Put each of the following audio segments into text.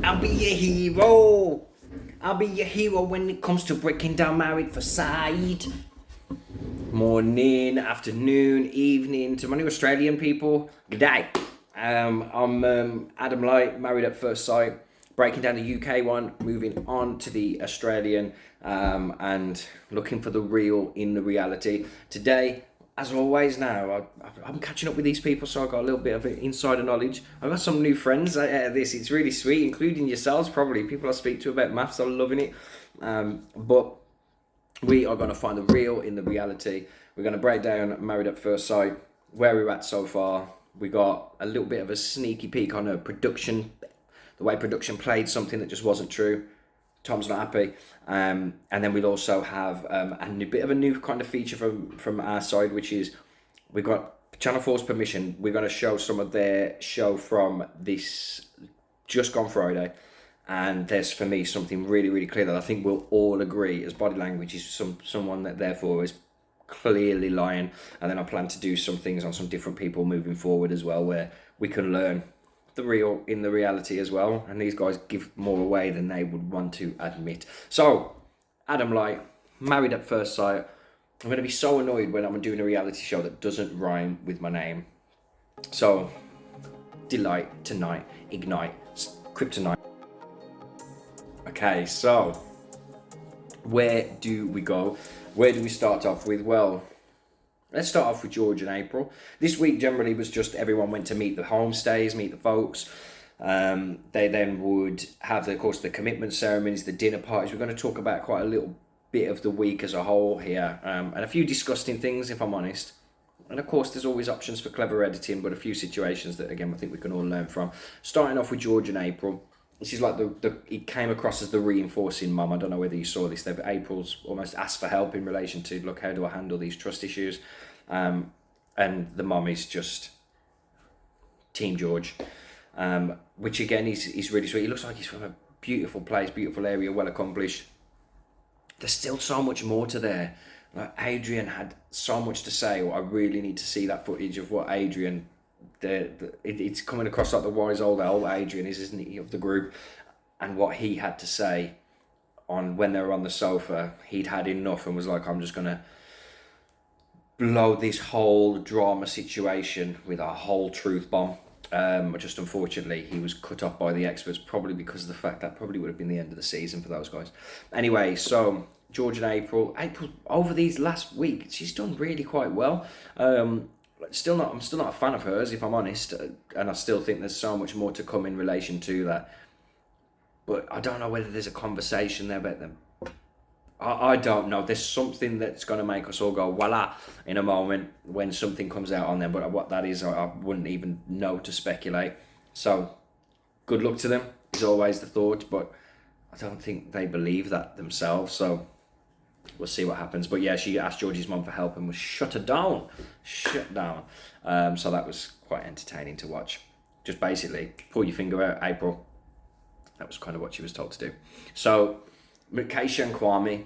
I'll be your hero. I'll be your hero when it comes to breaking down Married for Side. Morning, afternoon, evening to my new Australian people. Good day. I'm Adam Light, Married at First Sight, breaking down the UK one, moving on to the Australian, and looking for the real in the reality. Today, as always now, I'm catching up with these people, so I've got a little bit of insider knowledge. I've got some new friends out of this. It's really sweet, including yourselves probably. People I speak to about maths are loving it. But we are going to find the real in the reality. We're going to break down Married at First Sight, where we're at so far. We got a little bit of a sneaky peek on a production, the way production played something that just wasn't true. Tom's not happy. And then we'll also have a bit of a new kind of feature from our side, which is we've got Channel 4's permission. We're going to show some of their show from this just gone Friday. And there's, for me, something really, really clear that I think we'll all agree as body language is someone that therefore is clearly lying. And then I plan to do some things on some different people moving forward as well, where we can learn the real in the reality as well. And these guys give more away than they would want to admit. So, Adam Light, Married at First Sight. I'm going to be so annoyed when I'm doing a reality show that doesn't rhyme with my name. So, delight, tonight, ignite, kryptonite. Okay, so where do we go? Where do we start off with? Well, let's start off with George and April. This week generally was just everyone went to meet the homestays, meet the folks. They then would have, of course, the commitment ceremonies, the dinner parties. We're going to talk about quite a little bit of the week as a whole here, and a few disgusting things, if I'm honest. And of course, there's always options for clever editing, but a few situations that, again, I think we can all learn from. Starting off with George and April. This is like it came across as the reinforcing mum. I don't know whether you saw this. April's almost asked for help in relation to, look, how do I handle these trust issues? And the mum is just Team George, which again is really sweet. He looks like he's from a beautiful place, beautiful area, well accomplished. There's still so much more to there. Like Adrian had so much to say. I really need to see that footage of what Adrian. It's coming across like the wise old Adrian isn't he, of the group, and what he had to say on when they were on the sofa. He'd had enough and was like, I'm just gonna blow this whole drama situation with a whole truth bomb. Just unfortunately he was cut off by the experts, probably because of the fact that probably would have been the end of the season for those guys. Anyway, so George and April over these last week, she's done really quite well. I'm still not a fan of hers, if I'm honest, and I still think there's so much more to come in relation to that. But I don't know whether there's a conversation there about them. I don't know. There's something that's going to make us all go voila in a moment when something comes out on them. But what that is, I wouldn't even know to speculate. So, good luck to them is always the thought. But I don't think they believe that themselves. So, we'll see what happens. But yeah, she asked Georgie's mum for help and was shut down. So that was quite entertaining to watch. Just basically, pull your finger out, April. That was kind of what she was told to do. So, Keisha and Kwame,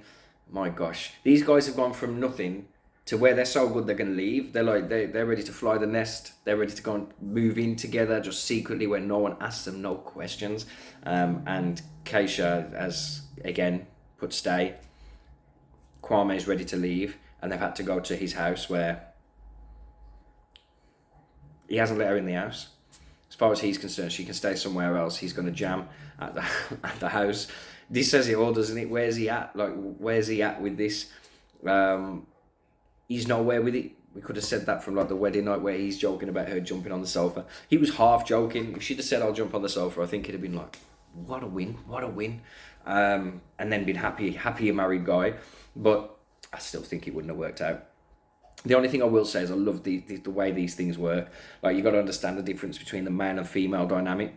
my gosh. These guys have gone from nothing to where they're so good they're going to leave. They're ready to fly the nest. They're ready to go and move in together just secretly where no one asks them no questions. And Keisha has, again, put stay. Kwame is ready to leave, and they've had to go to his house where he hasn't let her in the house. As far as he's concerned, she can stay somewhere else. He's going to jam at the house. This says it all, doesn't it? Where's he at? Like, where's he at with this? He's nowhere with it. We could have said that from like the wedding night where he's joking about her jumping on the sofa. He was half joking. If she'd have said, I'll jump on the sofa, I think it'd have been like, what a win. And then been happier married guy. But I still think it wouldn't have worked out. The only thing I will say is I love the way these things work. Like, you got to understand the difference between the man and female dynamic.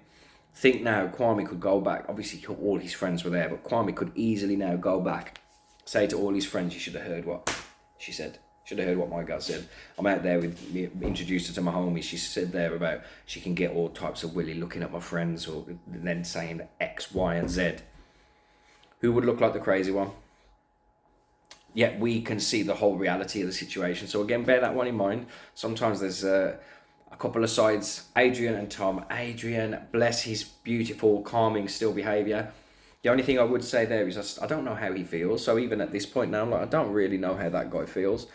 Think now, Kwame could go back. Obviously, all his friends were there, but Kwame could easily now go back, say to all his friends, you should have heard what she said. Should have heard what my girl said. I'm out there with me, introduced her to my homies. She said there about she can get all types of willy looking at my friends, or then saying X, Y, and Z. Who would look like the crazy one? Yet we can see the whole reality of the situation. So again, bear that one in mind. Sometimes there's a couple of sides. Adrian and Tom. Adrian, bless his beautiful, calming, still behaviour. The only thing I would say there is I don't know how he feels. So even at this point now, I'm like, I don't really know how that guy feels.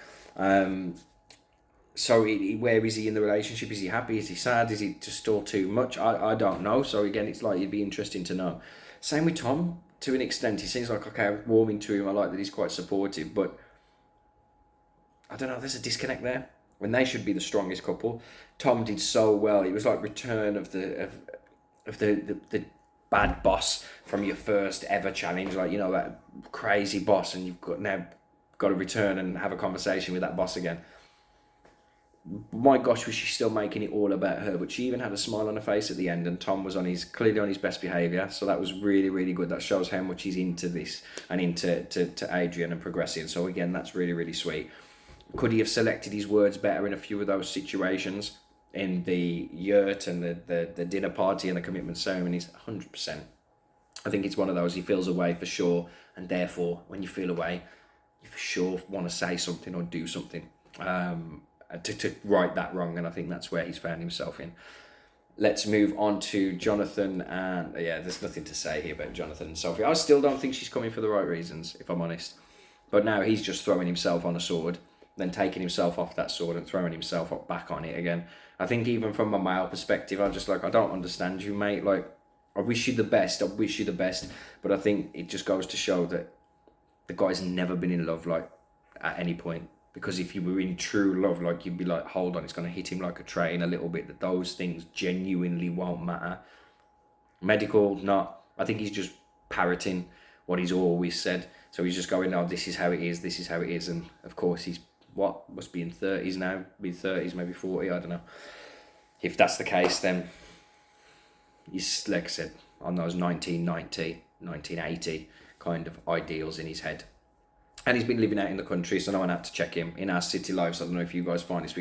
So where is he in the relationship? Is he happy? Is he sad? Is he just still too much? I don't know. So again, it's like, it'd be interesting to know. Same with Tom, to an extent. He seems like, okay, I'm warming to him. I like that he's quite supportive, but I don't know, there's a disconnect there when they should be the strongest couple. Tom did so well. It was like return of the bad boss from your first ever challenge, like, you know, that crazy boss, and you've got to return and have a conversation with that boss again. My gosh, was she still making it all about her, but she even had a smile on her face at the end, and Tom was clearly on his best behaviour, so that was really, really good. That shows how much he's into this and into to Adrian and progressing. So again, that's really, really sweet. Could he have selected his words better in a few of those situations, in the yurt and the dinner party and the commitment ceremonies? 100%. I think it's one of those, he feels away for sure, and therefore when you feel away, you for sure want to say something or do something to right that wrong, and I think that's where he's found himself in. Let's move on to Jonathan, and yeah, there's nothing to say here about Jonathan and Sophie. I still don't think she's coming for the right reasons, if I'm honest. But now he's just throwing himself on a sword, then taking himself off that sword and throwing himself back on it again. I think even from a male perspective, I'm just like, I don't understand you, mate. Like, I wish you the best. But I think it just goes to show that the guy's never been in love, like, at any point. Because if you were in true love, like, you'd be like, hold on, it's going to hit him like a train a little bit, that those things genuinely won't matter. Medical, not. I think he's just parroting what he's always said. So he's just going, oh, this is how it is. And of course, he's must be in 30s now, mid-30s, maybe 40, I don't know. If that's the case, then he's, like I said, on those 1990, 1980 kind of ideals in his head. And he's been living out in the country, so no one had to check him in our city life. So I don't know if you guys find this,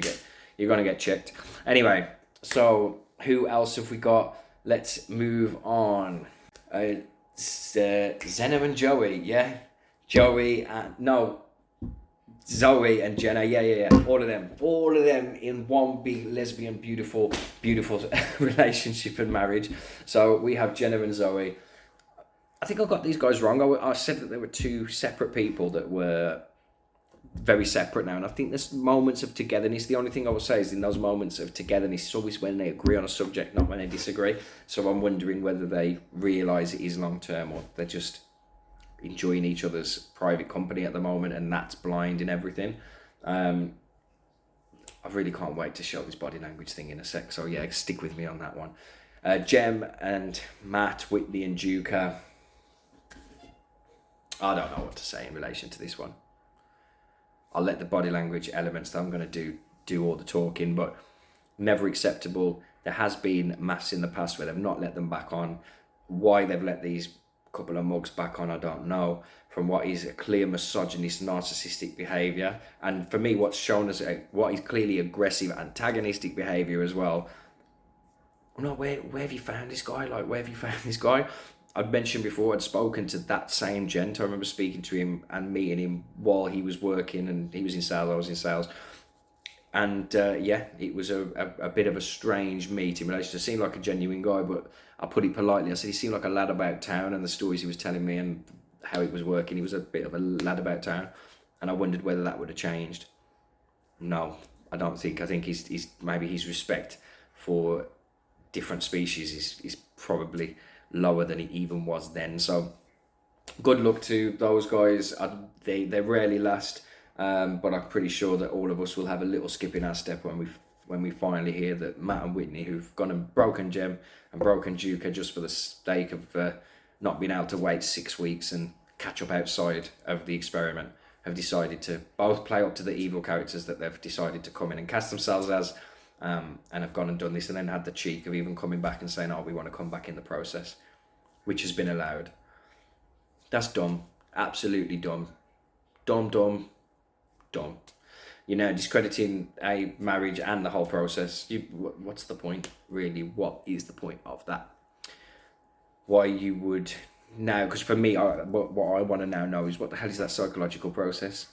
you're going to get checked. Anyway, so who else have we got? Let's move on. Jenna and Joey, yeah? Zoe and Jenna, yeah. All of them in one big lesbian, beautiful relationship and marriage. So we have Jenna and Zoe. I think I got these guys wrong. I said that there were two separate people that were very separate now. And I think there's moments of togetherness. The only thing I will say is in those moments of togetherness, it's always when they agree on a subject, not when they disagree. So I'm wondering whether they realise it is long term, or they're just enjoying each other's private company at the moment, and that's blind in everything. I really can't wait to show this body language thing in a sec, so yeah, stick with me on that one. Jem and Matt, Whitney and Duca. I don't know what to say in relation to this one. I'll let the body language elements that I'm going to do all the talking, but never acceptable. There has been maths in the past where they've not let them back on. Why they've let these couple of mugs back on, I don't know. From what is a clear misogynist, narcissistic behaviour, and for me, what's shown as what is clearly aggressive, antagonistic behaviour as well. No, where have you found this guy? Like, where have you found this guy? I'd mentioned before, I'd spoken to that same gent. I remember speaking to him and meeting him while he was working, and he was in sales, I was in sales. And it was a bit of a strange meet in relation to, seemed like a genuine guy, but I put it politely. I said he seemed like a lad about town, and the stories he was telling me and how it was working, he was a bit of a lad about town. And I wondered whether that would have changed. No, I don't think. I think he's maybe his respect for different species is probably lower than it even was then. So good luck to those guys. They rarely last. But I'm pretty sure that all of us will have a little skip in our step when we finally hear that Matt and Whitney, who've gone and broken Jem and broken Duca just for the sake of not being able to wait 6 weeks and catch up outside of the experiment, have decided to both play up to the evil characters that they've decided to come in and cast themselves as, and have gone and done this, and then had the cheek of even coming back and saying, oh, we want to come back in the process, which has been allowed. That's dumb. Absolutely dumb. Dumb. You know, discrediting a marriage and the whole process. What's the point, really? What is the point of that? Why you would now? Because for me, what I want to now know is, what the hell is that psychological process?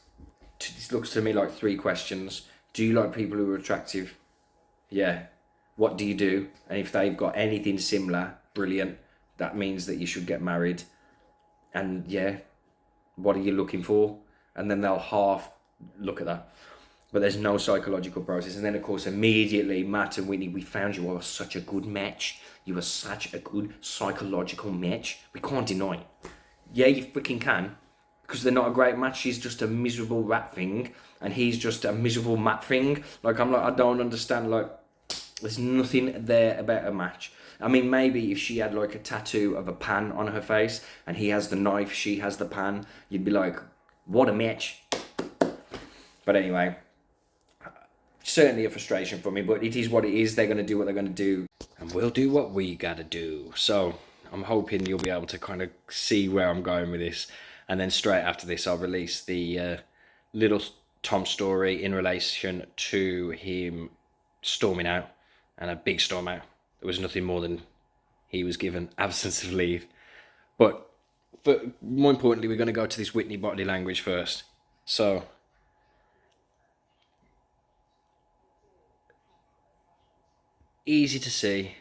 This looks to me like 3 questions. Do you like people who are attractive? Yeah. what do you do? And if they've got anything similar, brilliant. That means that you should get married. And yeah, what are you looking for? And then they'll half look at that. But there's no psychological process. And then, of course, immediately, Matt and Whitney, we found you are such a good match. You are such a good psychological match. We can't deny it. Yeah, you freaking can. Because they're not a great match. She's just a miserable rat thing. And he's just a miserable mat thing. Like, I don't understand. Like, there's nothing there about a match. I mean, maybe if she had like a tattoo of a pan on her face and he has the knife, she has the pan, you'd be like, what a match. But anyway, certainly a frustration for me, but it is what it is. They're going to do what they're going to do and we'll do what we got to do. So I'm hoping you'll be able to kind of see where I'm going with this. And then straight after this, I'll release the little Tom story in relation to him storming out, and a big storm out. There was nothing more than he was given absence of leave. But more importantly, we're going to go to this Whitney body language first. So, easy to see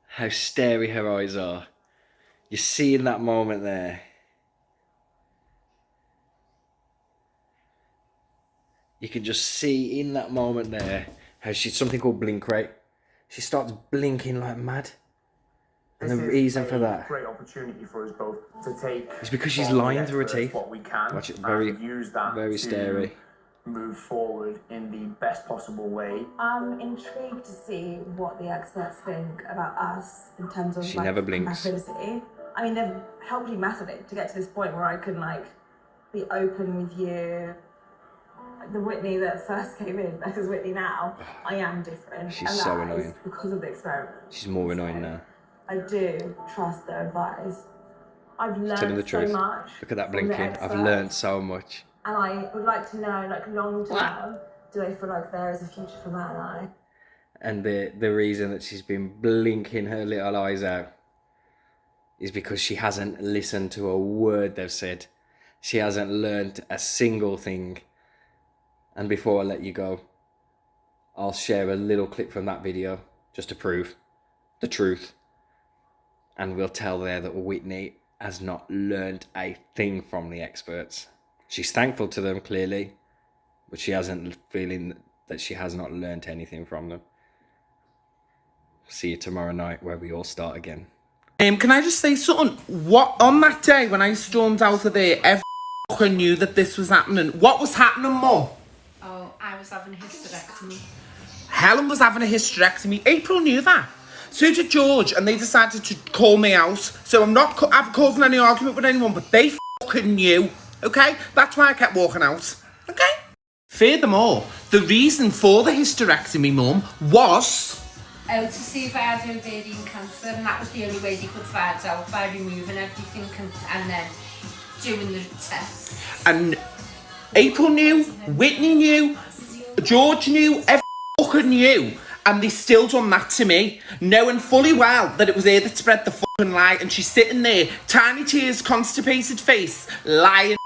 how starey her eyes are. You see in that moment there. You can just see in that moment there how she's something called blink rate. She starts blinking like mad. And the reason for that, great opportunity for us both to take, it's because she's lying through her teeth. What we can. Watch it, very starey. Move forward in the best possible way. I'm intrigued to see what the experts think about us in terms of she never blinks. compatibility. I mean, they've helped me massively to get to this point where I can like be open with you. The Whitney that first came in versus Whitney now, I am different. She's and so that annoying. is because of the experiment. She's more annoying now. I do trust their advice. I've learned Telling the truth. so much. Look at that from the blinking. I've experts. learned so much. And I would like to know, like long term, do they feel like there is a future for Matt and I? And the reason that she's been blinking her little eyes out is because she hasn't listened to a word they've said. She hasn't learned a single thing. And before I let you go, I'll share a little clip from that video just to prove the truth. And we'll tell there that Whitney has not learned a thing from the experts. She's thankful to them, clearly, but she hasn't feeling that she has not learned anything from them. See you tomorrow night where we all start again. Can I just say something? What, on that day when I stormed out of there, everyone knew that this was happening. What was happening, Mum? Oh, I was having a hysterectomy. Helen was having a hysterectomy. April knew that. So did George, and they decided to call me out. So I'm not causing any argument with anyone, but they fucking knew. Okay? That's why I kept walking out. Okay? Furthermore, the reason for the hysterectomy, Mum, was... Oh, to see if I had ovarian cancer, and that was the only way they could find out, by removing everything and then doing the tests. And April knew, Whitney knew, George knew, everyone knew. And they still done that to me, knowing fully well that it was her that spread the fucking lie. And she's sitting there, tiny tears, constipated face, lying